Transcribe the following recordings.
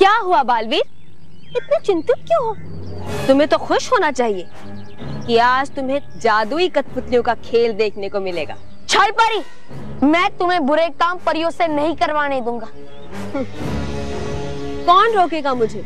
क्या हुआ बालवीर, इतने चिंतित क्यों हो? तुम्हें तो खुश होना चाहिए कि आज तुम्हें जादुई कठपुतलियों का खेल देखने को मिलेगा। छल परी, मैं तुम्हें बुरे काम परियों से नहीं करवाने दूंगा। कौन रोकेगा मुझे?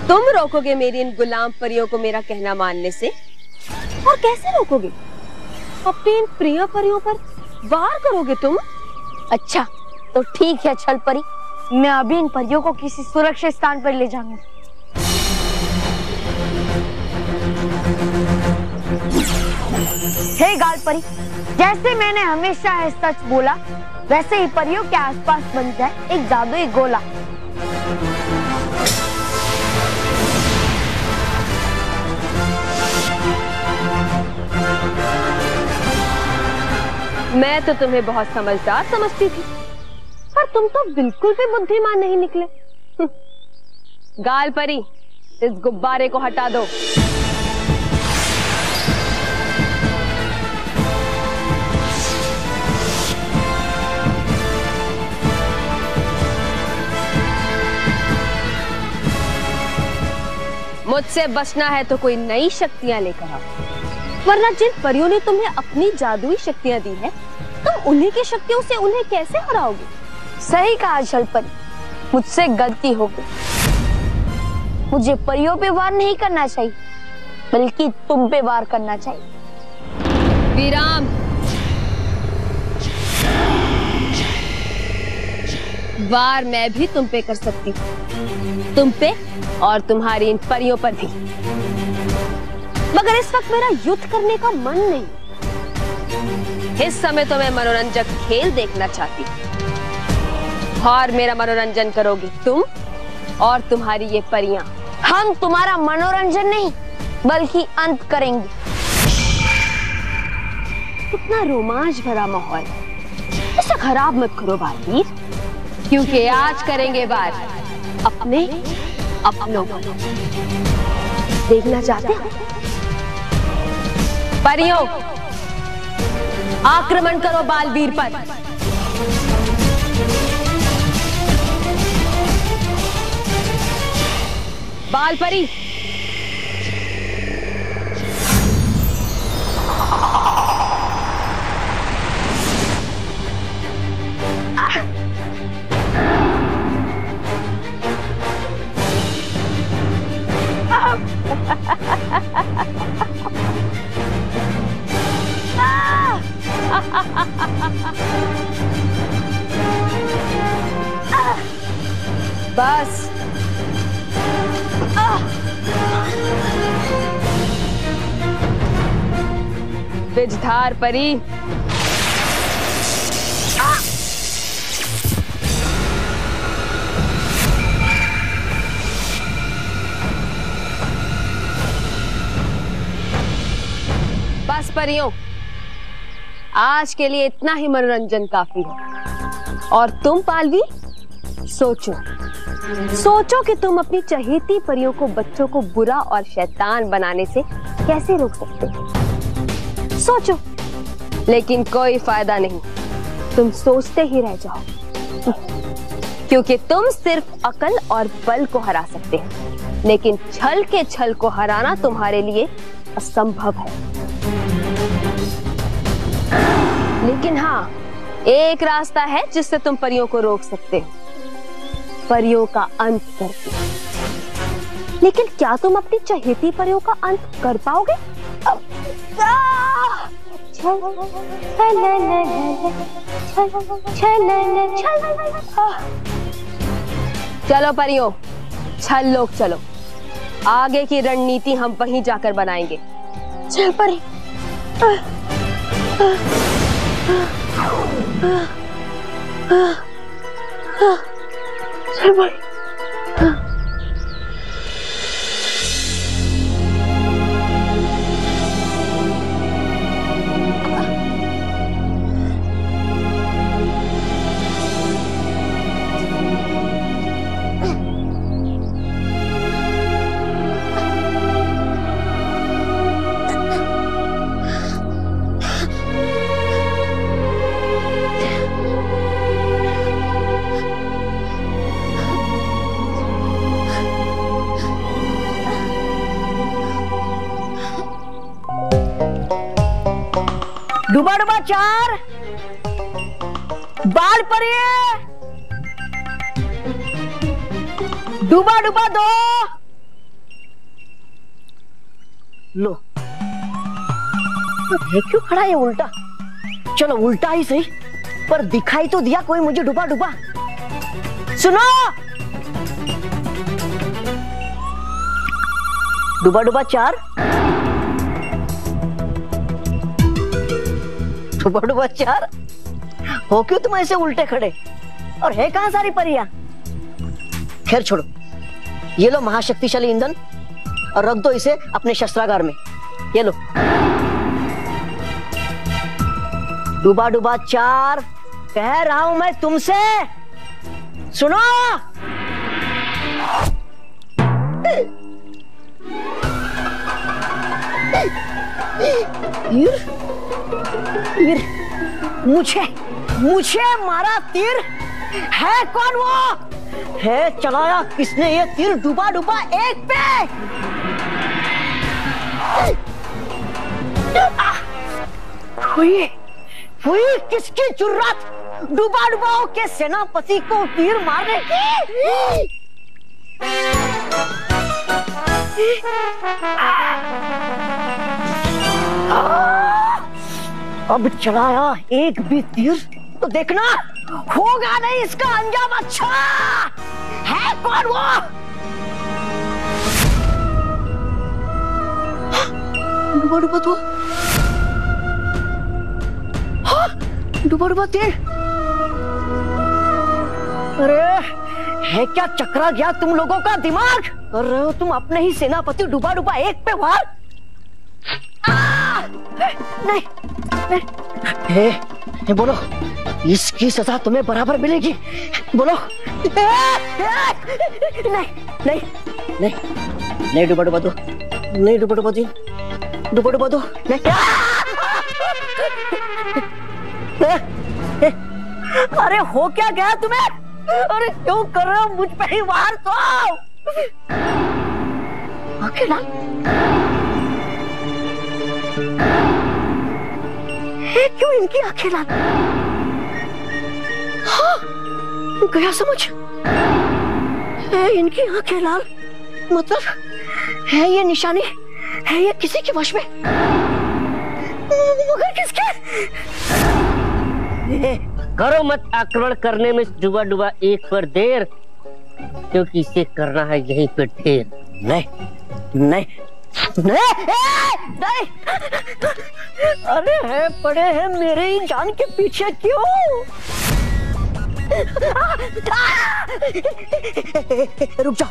तुम रोकोगे मेरी इन गुलाम परियों को मेरा कहना मानने से? और कैसे रोकोगे? अपनी इन प्रिय परियों पर वार करोगे तुम? अच्छा तो ठीक है छल परी, मैं अभी इन परियों को किसी सुरक्षित स्थान पर ले जाऊंगा। हे गाल परी, जैसे मैंने हमेशा है सच बोला, वैसे ही परियों के आसपास बन जाए एक जादुई गोला। मैं तो तुम्हें बहुत समझदार समझती थी, पर तुम तो बिल्कुल भी बुद्धिमान नहीं निकले। गाल परी, इस गुब्बारे को हटा दो। मुझसे बचना है तो कोई नई शक्तियां लेकर आओ, वरना जिन परियों ने तुम्हें अपनी जादुई शक्तियां दी है, तुम उन्हीं की शक्तियों से उन्हें कैसे हराओगे? सही कहा छल परी, मुझसे गलती हो गई। मुझे परियों पे वार नहीं करना चाहिए, बल्कि तुम पे वार करना चाहिए। विराम। वार मैं भी तुम पे कर सकती हूँ, तुम पे और तुम्हारी इन परियों पर भी, मगर इस वक्त मेरा युद्ध करने का मन नहीं। इस समय तो मैं मनोरंजक खेल देखना चाहती हूँ, और मेरा मनोरंजन करोगी तुम और तुम्हारी ये परियां। हम तुम्हारा मनोरंजन नहीं, बल्कि अंत करेंगे। कितना रोमांच भरा माहौल, इसे खराब मत करो बालवीर, क्योंकि आज करेंगे वार अपने अपनों पर। देखना चाहते हो? परियों, आक्रमण करो बालवीर पर। बाल परी, बस। बिजधार परी, बस परियों, आज के लिए इतना ही मनोरंजन काफी है। और तुम बालवीर, सोचो कि तुम अपनी चहेती परियों को बच्चों को बुरा और शैतान बनाने से कैसे रोक सकते हो। सोचो, लेकिन कोई फायदा नहीं, तुम सोचते ही रह जाओ, क्योंकि तुम सिर्फ अकल और बल को हरा सकते हो, लेकिन छल के छल को हराना तुम्हारे लिए असंभव है। लेकिन हाँ, एक रास्ता है जिससे तुम परियों को रोक सकते हो, परियों का अंत करके। लेकिन क्या तुम अपनी चहेती परियों का अंत कर पाओगे? चलो परियों, छल लोग चलो, आगे की रणनीति हम वहीं जाकर बनाएंगे। चल परी। चल परी। डुबा डुबा 4, बाल परिए, डुबा डुबा 2। लो, ये क्यों खड़ा है उल्टा? चलो उल्टा ही सही, पर दिखाई तो दिया कोई मुझे डुबा डुबा। सुनो, डुबा डुबा 4, डुबा डुबा 4। हो क्यों तुम ऐसे उल्टे खड़े? और है कहां सारी परियां? खैर छोड़ो, ये लो महाशक्तिशाली ईंधन और रख दो इसे अपने शस्त्रागार में। ये लो। डुबा डुबा 4, कह रहा हूं मैं तुमसे, सुनो। तीर मुझे मारा तीर। है कौन वो? है चलाया किसने ये तीर डुबा डुबा 1 पे? हुई किसकी जुर्रत डुबा डुबाओ के सेनापति को तीर मारने की? अब चलाया एक भी तीर तो देखना होगा नहीं इसका अंजाम अच्छा। है कौन वो? डुबा डुबा 2, डुबा डुबा 3। अरे है क्या चकरा गया तुम लोगों का दिमाग? कर रहे हो तुम अपने ही सेनापति डुबा डुबा 1 पे वार? नहीं, नहीं। बोलो, इसकी सजा तुम्हें बराबर मिलेगी। बोलो। नहीं नहीं नहीं नहीं, डुबा डुबा 2, नहीं डुबा डुबा 3, डुबा डुबा 2, नहीं। अरे हो क्या गया तुम्हें? अरे क्यों कर रहे हो मुझ पे ही वार? तो अकेला है, क्यों इनकी आंखें लाल? हाँ, गया समझ। है इनकी आंखें लाल, मतलब है ये निशानी, है ये किसी के वश में? मगर किसके? करो मत आक्रमण करने में डुबा डुबा 1 पर देर, क्योंकि इसे करना है यहीं पे ढेर। नहीं नहीं नहीं, नहीं। अरे है पड़े हैं मेरे ही जान के पीछे क्यों? रुक जाओ,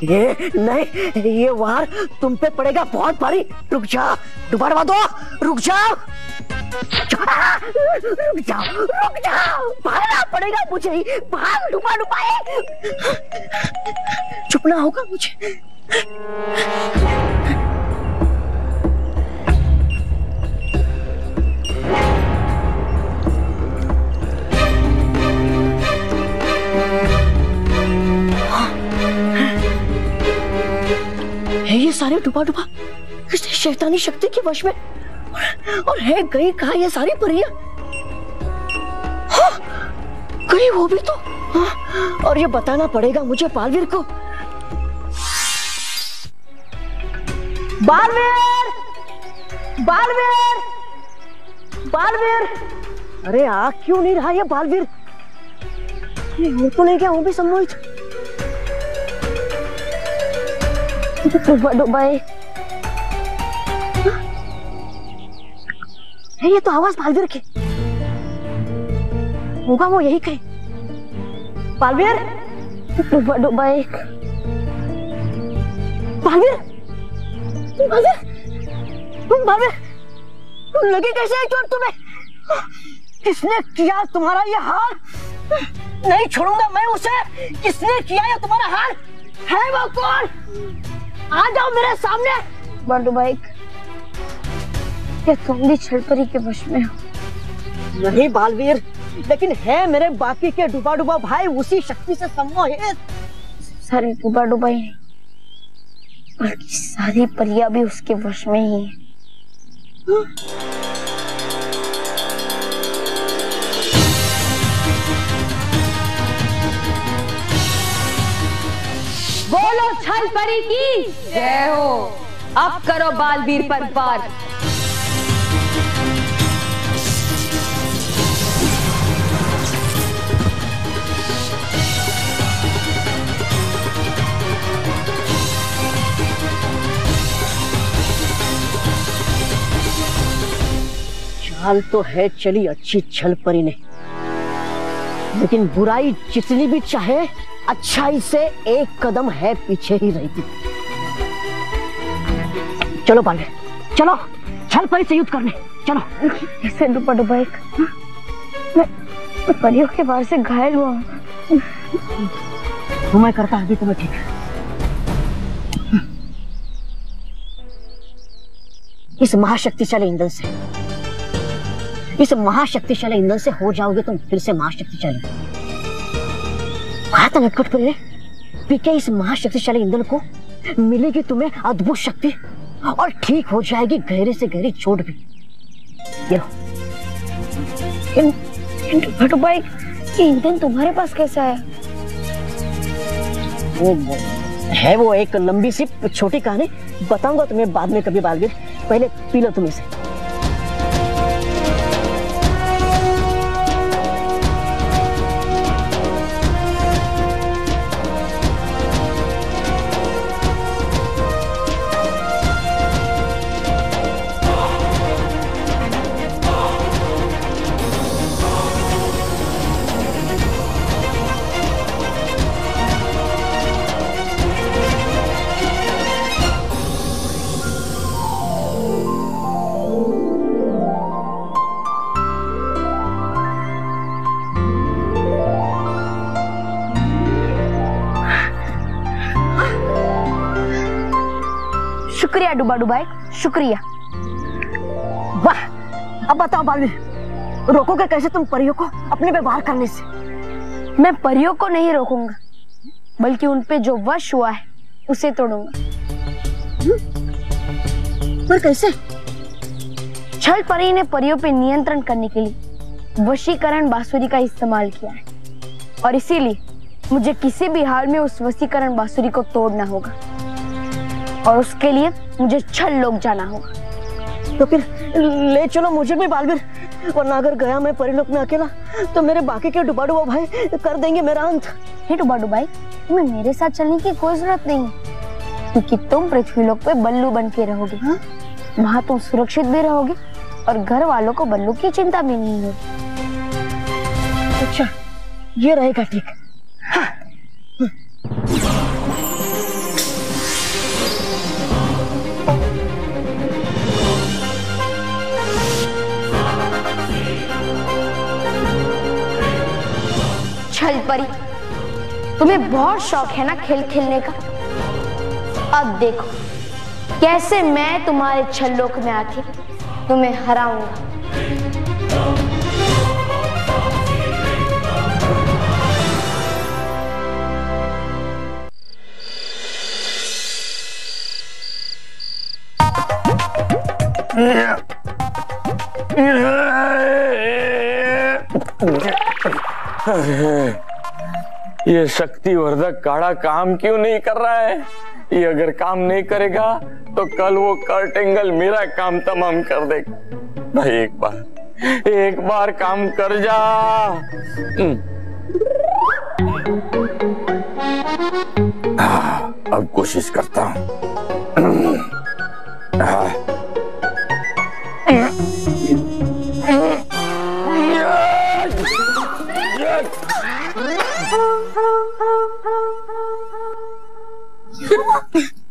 ये नहीं, ये वार तुम पे पड़ेगा बहुत भारी। रुक जाओ, डुबा दो, रुक जाओ, रुक जाओ, रुक जाओ, भागना पड़ेगा मुझे ही। भाग डुबा डुबाए, चुपना होगा मुझे। है ये सारे डुबा डुबा किसी शैतानी शक्ति के वश में, और है गई कहा ये सारी परियां? गई वो भी तो। और ये बताना पड़ेगा मुझे बालवीर को। बालवीर, बालवीर, बालवीर, अरे आ क्यों नहीं रहा ये बालवीर? ये हो तो नहीं क्या वो भी सम्मोहित? डुबा डुबाए है, ये तो आवाज बालवीर की होगा, वो यही कहे। बालवीर, डुबा डुबाए, बालवीर, बालवीर, बालवीर, लगी कैसे है चोट तुम्हें? किसने किया तुम्हारा ये हाल? नहीं छोड़ूंगा मैं उसे। किसने किया ये तुम्हारा हाल? है वो कौन? आ जाओ मेरे सामने। बंडू भाई, ये तुम भी छलपरी के वश में हो। नहीं बालवीर, लेकिन है मेरे बाकी के डुबा डुबा भाई उसी शक्ति से सम्मोहित। सारी डुबा डुबा ही नहीं, बल्कि सारी परियां भी उसके वश में ही है। छल परी की जय हो। अब करो बालवीर पर वार। चाल तो है चली अच्छी छल परी ने, लेकिन बुराई जितनी भी चाहे अच्छाई से एक कदम है पीछे ही रहती। चलो पांडे, चलो छल परी से युद्ध करने चलो। ऐसे डुबा डुबा एक मैं परियों के वार से घायल हुआ हूँ। मैं करता अभी तुम्हें ठीक। इस महाशक्तिशाली ईंधन से, इस महाशक्तिशाली ईंधन से हो जाओगे तुम फिर से महाशक्तिशाली। कहा था नटखट परी ने, पीके इस महाशक्तिशाली ईंधन को मिलेगी तुम्हें अद्भुत शक्ति और ठीक हो जाएगी गहरे से गहरी चोट भी। ये लो। भाई ये ईंधन तुम्हारे पास कैसा है? वो एक लंबी सी छोटी कहानी, बताऊंगा तुम्हें बाद में कभी बालवीर। पहले पी लो तुम इसे। शुक्रिया डुबा डुबा एक, शुक्रिया। वाह, अब बताओ बालवीर, रोकोगे कैसे तुम परियों को अपने पे वार करने से? मैं परियों को नहीं रोकूंगा, बल्कि उन पे जो वश हुआ है उसे तोड़ूंगा। पर कैसे? छल परी ने परियों पे नियंत्रण करने के लिए वशीकरण बांसुरी का इस्तेमाल किया है, और इसीलिए मुझे किसी भी हाल में उस वशीकरण बांसुरी को तोड़ना होगा, और उसके लिए मुझे छल लोक जाना होगा। तो फिर ले चलो मुझे भी बालवीर, वरना अगर गया मैं परिलोक में अकेला तो मेरे बाकी के डुबा डुबा भाई कर देंगे मेरा अंत। हे डुबा डुबाई, तुम्हें मेरे साथ चलने की कोई जरूरत नहीं, क्योंकि तुम पृथ्वीलोक पे बल्लू बन के रहोगे। वहाँ तुम सुरक्षित भी रहोगे और घर वालों को बल्लू की चिंता भी नहीं होगी। अच्छा, ये रहेगा ठीक। हाँ। छल परी, तुम्हें बहुत शौक है ना खेल खेलने का। अब देखो कैसे मैं तुम्हारे छल्लोक में आके तुम्हें हराऊंगा। ये शक्तिवर्धक काढ़ा काम क्यों नहीं कर रहा है? ये अगर काम नहीं करेगा तो कल वो कर्टेंगल मेरा काम तमाम कर देगा। भाई एक बार काम कर जा। अब कोशिश करता हूँ।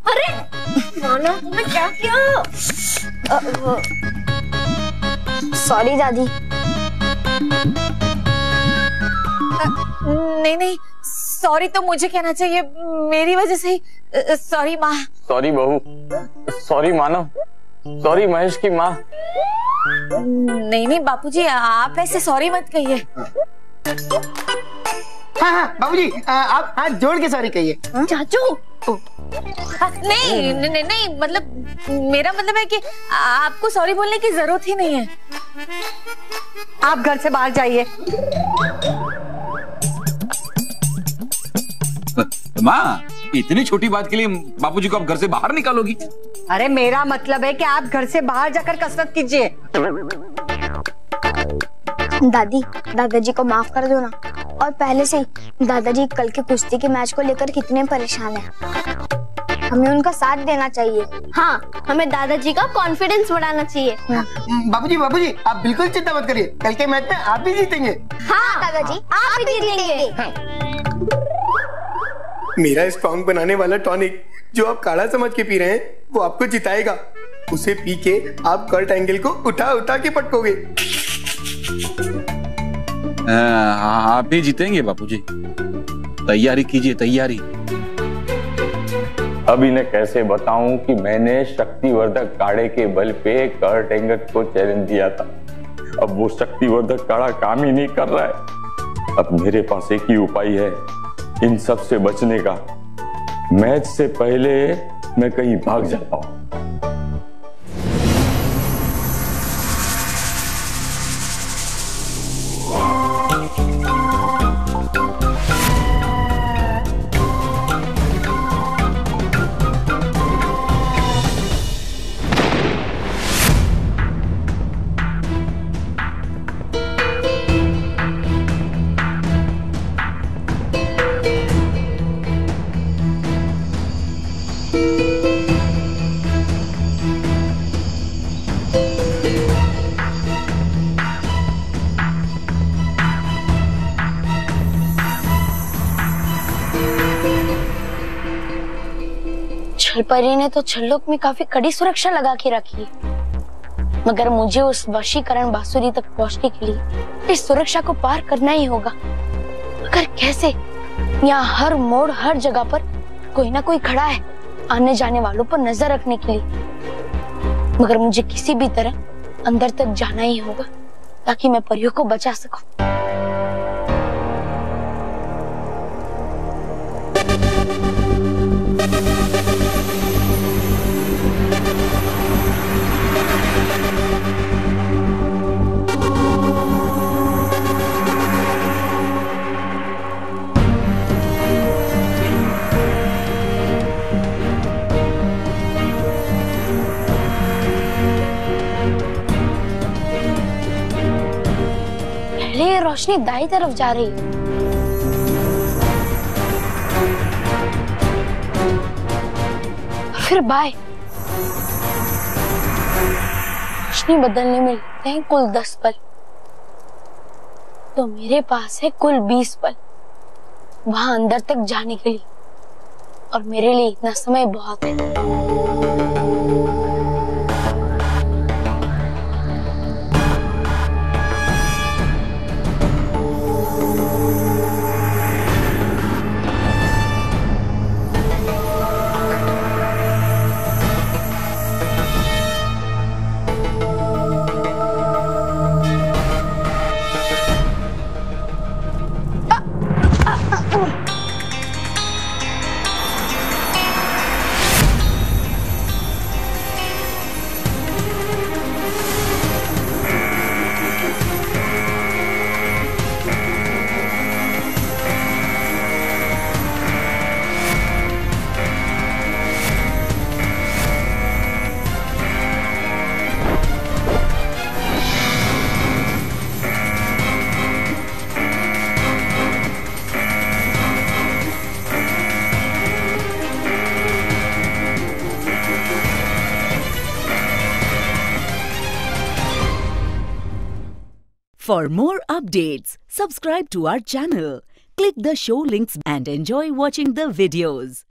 अरे नाना, तुमने क्या किया? सॉरी दादी। नहीं, सॉरी तो मुझे कहना चाहिए, मेरी वजह से ही। सॉरी माँ। सॉरी बहू, सॉरी मानव, सॉरी महेश की माँ। नहीं बापूजी, आप ऐसे सॉरी मत कहिए। हाँ बाबूजी, आप हाथ जोड़ के सॉरी कहिए। चाचू नहीं, मतलब मेरा मतलब है कि आपको सॉरी बोलने की जरूरत ही नहीं है। आप घर से बाहर जाइए। माँ, इतनी छोटी बात के लिए बापूजी को आप घर से बाहर निकालोगी? अरे मेरा मतलब है कि आप घर से बाहर जाकर कसरत कीजिए। दादाजी को माफ कर दो ना। और पहले से ही दादाजी कल के कुश्ती के मैच को लेकर कितने परेशान हैं। हमें उनका साथ देना चाहिए। हाँ, हमें दादाजी का कॉन्फिडेंस बढ़ाना चाहिए। बाबूजी आप बिल्कुल चिंता मत करिए, कल के मैच में आप भी जीतेंगे। हाँ दादाजी, आप भी जीतेंगे। मेरा स्ट्रॉन्ग बनाने वाला टॉनिक जो आप काढ़ा समझ के पी रहे हैं वो आपको जिताएगा। उसे पी के आप कर्ट एंगल को उठा उठा के पटकोगे। आप भी जीतेंगे बापूजी, तैयारी कीजिए, तैयारी। अब इन्हें कैसे बताऊं कि मैंने शक्तिवर्धक काढ़े के बल पे कर्ट एंगल को चैलेंज दिया था। अब वो शक्तिवर्धक काढ़ा काम ही नहीं कर रहा है। अब मेरे पास एक ही उपाय है इन सब से बचने का। मैच से पहले मैं कहीं भाग जाता हूं। छलपरी ने तो छल्लोक में काफी कड़ी सुरक्षा लगा के रखी, मगर मुझे उस वशीकरण बांसुरी तक पहुंचने के लिए इस सुरक्षा को पार करना ही होगा। मगर कैसे? यहाँ हर मोड़, हर जगह पर कोई ना कोई खड़ा है आने जाने वालों पर नजर रखने के लिए। मगर मुझे किसी भी तरह अंदर तक जाना ही होगा ताकि मैं परियों को बचा सकूं। रोशनी दाई तरफ जा रही है। फिर बाय। रोशनी बदलने में लगते हैं कुल 10 पल, तो मेरे पास है कुल 20 पल वहां अंदर तक जाने के लिए, और मेरे लिए इतना समय बहुत है। For more updates, subscribe to our channel, click the show links and enjoy watching the videos.